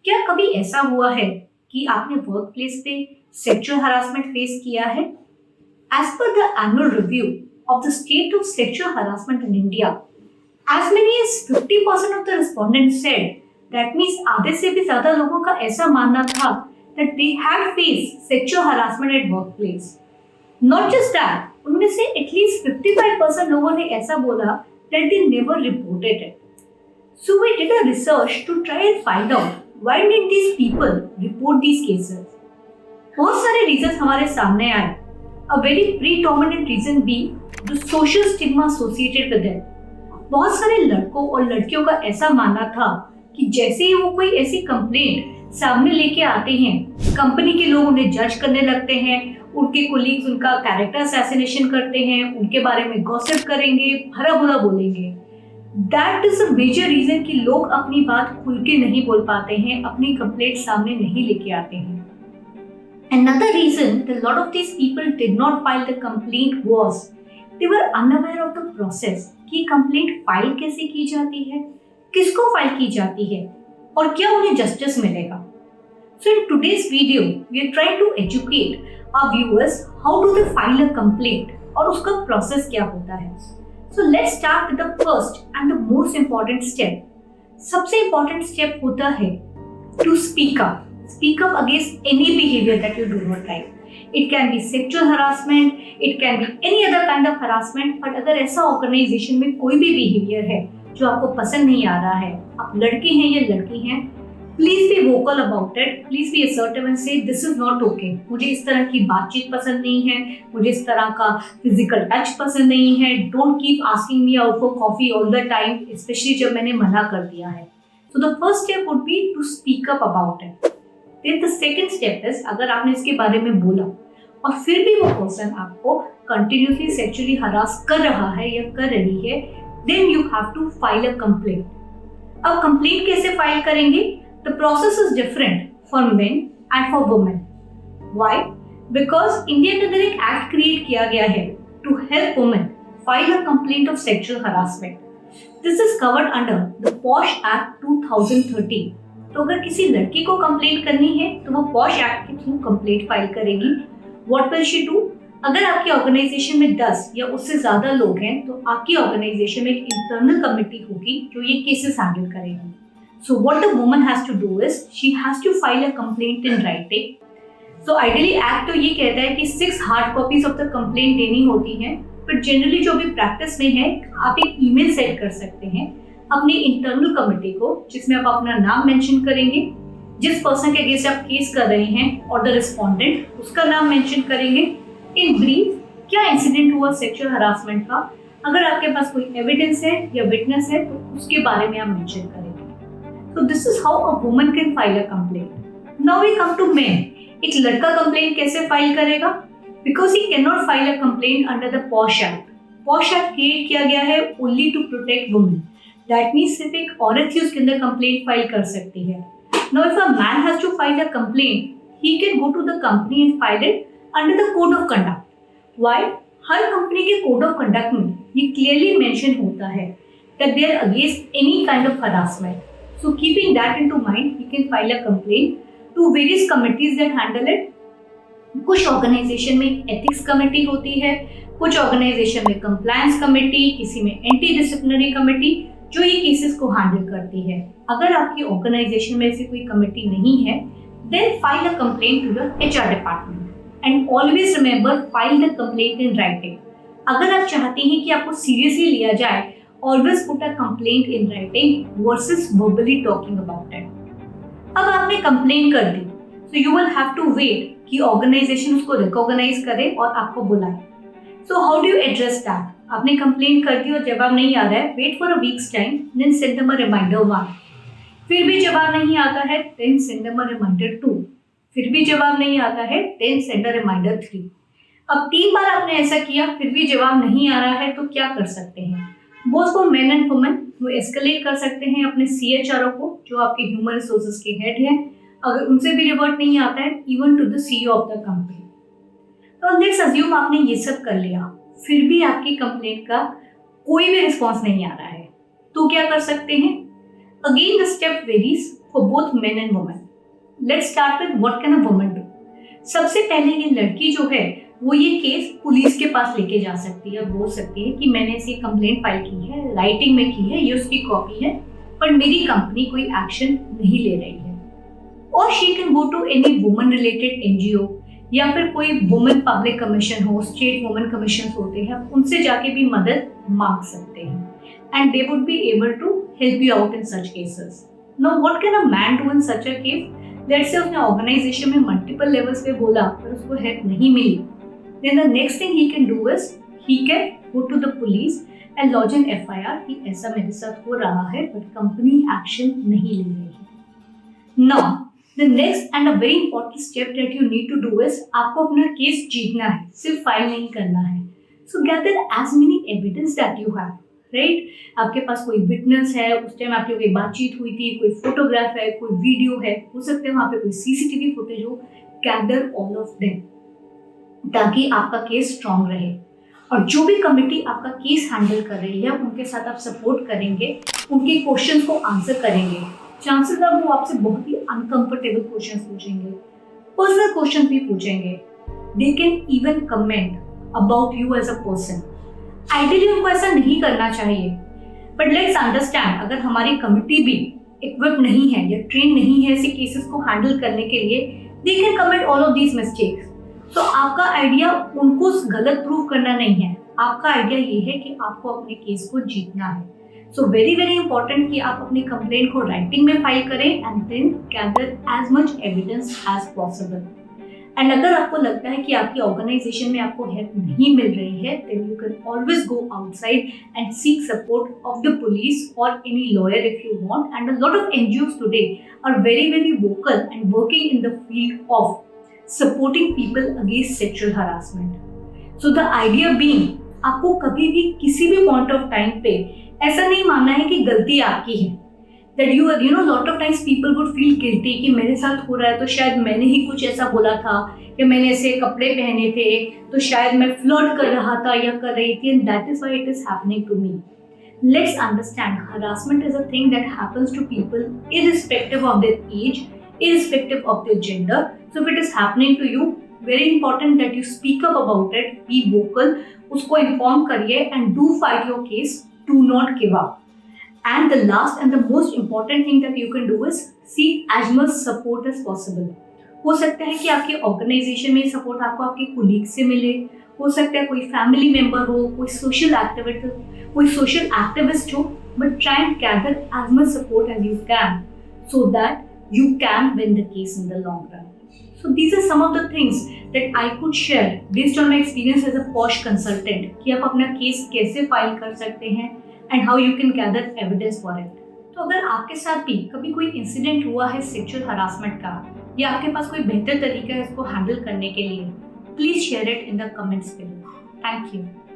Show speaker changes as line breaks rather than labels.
क्या कभी ऐसा हुआ है कि आपने वर्क प्लेस पे सेक्सुअल हरासमेंट फेस किया है? As per the annual review of the state of sexual harassment in India, as many as 50% of the respondents said, that means आधे से भी ज्यादा लोगों का ऐसा मानना था that they had faced sexual harassment at workplace. Not just that, उनमें से at least 55% लोगों ने ऐसा बोला that they never reported it. So we did a research to try and find out why did these people report these cases. बहुत सारे reasons हमारे सामने आए. A very predominant reason being the social stigma associated with it. बहुत सारे लड़कों और लड़कियों का ऐसा मानना था कि जैसे ही वो कोई ऐसी कंप्लेंट सामने लेके आते हैं, कंपनी के लोग उन्हें जज करने लगते हैं, उनके कोलीग्स उनका कैरेक्टर असैसिनेशन करते हैं, उनके बारे में गॉसिप करेंगे, भला बुरा बोलेंगे. That is a major reason कि लोग अपनी बात खुल के नहीं बोल पाते हैं, अपनी कंप्लेंट सामने नहीं लेके आते हैं. Another reason that a lot of these people did not file the complaint was they were unaware of the process कि कंप्लेंट फाइल कैसे की जाती है, किसको फाइल की जाती है और क्या उन्हें जस्टिस मिलेगा. So in today's video we are trying to educate our viewers how do they file a complaint और उसका प्रोसेस क्या होता है. So let's start with the first and the most important step. सबसे important step होता है to speak up. Speak up against any behavior that you do not like. It can be sexual harassment, it can be any other kind of harassment. but अगर ऐसा organisation में कोई भी behaviour है जो आपको पसंद नहीं आ रहा है, आप लड़के हैं या लड़की हैं, please be vocal about it. Please be assertive and से दिस इज नॉट ओके. मुझे इस तरह की बातचीत पसंद नहीं है, मुझे इस तरह का फिजिकल टच पसंद नहीं है. Don't keep asking me out for coffee all the time, specially जब मैंने मना कर दिया है. So the first step would be to speak up about it. Then the second step is, अगर आपने इसके बारे में बोला और फिर भी वो पर्सन आपको कंटिन्यूसली सेक्सुअली हरास कर रहा है या कर रही है, then you have to file a complaint. अब कंप्लेंट कैसे फाइल करेंगे? The process is different for men and for women. Why? Because India के अंदर एक एक्ट क्रिएट किया गया है to help women file a complaint of sexual harassment. This is covered under the POSH act 2013. तो अगर किसी लड़की को कंप्लेंट करनी है तो वो पॉश एक्ट के थ्रू कंप्लेंट फाइल करेगी. What will she do? अगर आपकी ऑर्गेनाइजेशन में 10 या उससे ज्यादा लोग हैं तो आपकी ऑर्गेनाइजेशन में एक इंटरनल कमिटी होगी जो ये केसेस हैंडल करेगी. So what the woman has to do is she has to file a complaint in writing. So ideally act तो ये कहता है कि 6 hard copies of the complaint देनी होती है, बट जनरली जो भी प्रैक्टिस में है, आप एक ईमेल सेंड कर सकते हैं अपनी इंटरनल कमिटी को, जिसमें आप अपना नाम मेंशन करेंगे, जिस पर्सन के अगेंस्ट आप केस कर रहे हैं और द रिस्पोंडेंट उसका नाम मेंशन करेंगे. इन ब्रीफ क्या इंसिडेंट हुआ सेक्सुअल हरासमेंट का, अगर आपके पास कोई एविडेंस है या विटनेस है तो उसके बारे में आप मेंशन करेंगे. So this is how a woman can file a complaint. Now we come to men. एक लड़का कंप्लेंट कैसे फाइल करेगा? Because he can not file a complaint under the POSH act. POSH act create किया गया है only to protect women. That means सिर्फ एक औरत ही उसके अंदर कंप्लेंट फाइल कर सकती है. Now, if a man has to file a complaint, he can go to the company and file it under the code of conduct. Why? Her company के code of conduct में ये clearly mention होता है that they are against any kind of harassment. So, keeping that into mind, he can file a complaint to various committees that handle it. कुछ organisation में ethics committee होती है, कुछ organisation में कंप्लायंस कमेटी, किसी में एंटी डिसिप्लिनरी कमेटी जो ये केसेस को हैंडल करती है. अगर आपकी ऑर्गेनाइजेशन में ऐसी कोई कमेटी नहीं है, then file a complaint to the HR department and always remember file the complaint in writing. अगर आप चाहते हैं कि आपको सीरियसली लिया जाए, always put a complaint in writing versus verbally talking about it. अब आपने कंप्लेंट कर दी, so you will have to wait कि ऑर्गेनाइजेशन उसको रिकॉग्नाइज करे और आपको बुलाए. So how do you address that? आपने कंप्लेंट कर दी और जवाब नहीं आ रहा है, wait for a week's time, then send them a reminder 1. फिर भी जवाब नहीं आता है, then send them a reminder 2. फिर भी जवाब नहीं आता है, देन सेंड अ रिमाइंडर 3. अब 3 बार आपने ऐसा किया, फिर भी जवाब नहीं आ रहा है, तो क्या कर सकते हैं? Both for men and women वो एस्केलेट कर सकते हैं अपने CHRO को, जो आपके ह्यूमन रिसोर्सेज के हेड हैं. अगर उनसे भी रिवर्ट नहीं आता है, even to the CEO of the company. तो लेट्स अज्यूम आपने ये सब कर लिया, फिर भी आपकी कंप्लेंट का कोई भी रिस्पॉन्स नहीं आ रहा है, तो क्या कर सकते हैं? Again, the step varies for both men and women. Let's start with what can a woman do. सबसे पहले ये लड़की जो है वो ये केस पुलिस के पास लेके जा सकती है, बोल सकती है कि मैंने ऐसी कंप्लेंट फाइल की है, राइटिंग में की है, ये उसकी कॉपी है, पर मेरी कंपनी कोई एक्शन नहीं ले रही है. और she can go to any woman related NGO या फिर कोई वुमेन पब्लिक कमीशन हो, स्टेट वुमेन कमीशन होते हैं, उनसे जाके भी मदद मांग सकते हैं. And they would be able to help you out in such cases. Now what can a man do in such a case? Let's say उसने ऑर्गेनाइजेशन में मल्टीपल लेवल्स पे बोला पर उसको हेल्प नहीं मिली. Then the next thing he can do is he can go to the police and lodge an FIR कि ऐसा मेरे साथ हो रहा है बट कंपनी एक्शन नहीं ले रही है. Now the next and a very important step that you need to do is आपको अपना केस जीतना है, सिर्फ फाइल नहीं करना है. So gather as many evidence that you have, right? आपके पास कोई विटनेस है, उस टाइम आपकी कोई बातचीत हुई थी, कोई फोटोग्राफ है, कोई वीडियो है, हो सकते हैं वहाँ पे कोई सीसीटीवी फुटेज हो. गैदर ऑल ऑफ देम ताकि आपका केस स्ट्रांग रहे. और जो भी कमिटी आपका केस हैंडल कर रही है उनके साथ आप सपोर्ट करेंगे, उनके क्वेश्चन को आंसर करेंगे. चांसेस आर वो आपसे बहुत ही अनकंफर्टेबल क्वेश्चन पूछेंगे, पर्सनल क्वेश्चन भी पूछेंगे. They can even comment about you as a person. Ideally उनको ऐसा नहीं करना चाहिए, बट लेट्स अंडरस्टैंड अगर हमारी कमिटी भी इक्विप नहीं है या ट्रेन नहीं है ऐसे केसेस को हैंडल करने के लिए, they can comment all of these mistakes. तो आपका आइडिया उनको गलत प्रूव करना नहीं है, आपका आइडिया ये है कि आपको अपने केस को जीतना है. सो वेरी वेरी इंपॉर्टेंट कि आप अपनी कंप्लेंट को राइटिंग में फाइल करें and then gather as much evidence as possible. And अगर आपको लगता है कि आपकी ऑर्गेनाइजेशन में आपको हेल्प नहीं मिल रही है, then you can always go outside and seek support of the police or any lawyer if you want. And a lot of NGOs today are very very vocal and working in the field of supporting people against sexual harassment. So the idea being, आपको कभी भी किसी भी point of time पे ऐसा नहीं मानना है कि गलती आपकी है. That you know lot of times people would feel guilty कि मेरे साथ हो रहा है तो शायद मैंने ही कुछ ऐसा बोला था या मैंने ऐसे कपड़े पहने थे तो शायद मैं फ्लर्ट कर रहा था या कर रही थी, and that is why it is happening to me. Let's understand harassment is a thing that happens to people irrespective of their age, irrespective of their gender. So if it is happening to you, very important that you speak up about it, be vocal, उसको inform करिए and do fight your case, do not give up. And the last and the most important thing that you can do is seek as much support as possible. हो सकता है कि आपके organisation में support आपको आपके colleague से मिले, हो सकता है कोई फैमिली मेंबर हो, कोई सोशल एक्टिविस्ट हो, but try and gather as much support as you can so that you can win the case in the long run. So these are some of the things that I could share based on my experience as a POSH consultant कि आप अपना case कैसे file कर सकते हैं and how you can gather evidence for it. तो अगर आपके साथ भी कभी कोई इंसिडेंट हुआ है सेक्सुअल हरासमेंट का या आपके पास कोई बेहतर तरीका है इसको हैंडल करने के लिए, please share it in the comments below. Thank you.